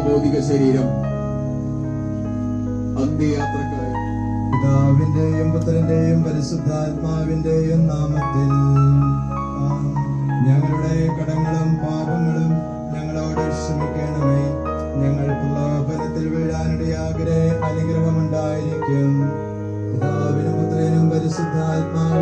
ഭൗതിക ശരീരം അന്ത്യയാത്രക്കായി പിതാവിന്റെയും പുത്രന്റെയും പരിശുദ്ധാത്മാവിന്റെയും നാമത്തിൽ ഞങ്ങളുടെ കടങ്ങളും പാപങ്ങളും ഞങ്ങളോട് ക്ഷമിക്കണമേ. ഞങ്ങൾ പ്രലോഭനത്തിൽ വീഴാനിടയാകരെ അനുഗ്രഹമുണ്ടായിരിക്കും. പിതാവിനും പുത്രനും പരിശുദ്ധാത്മാവിനും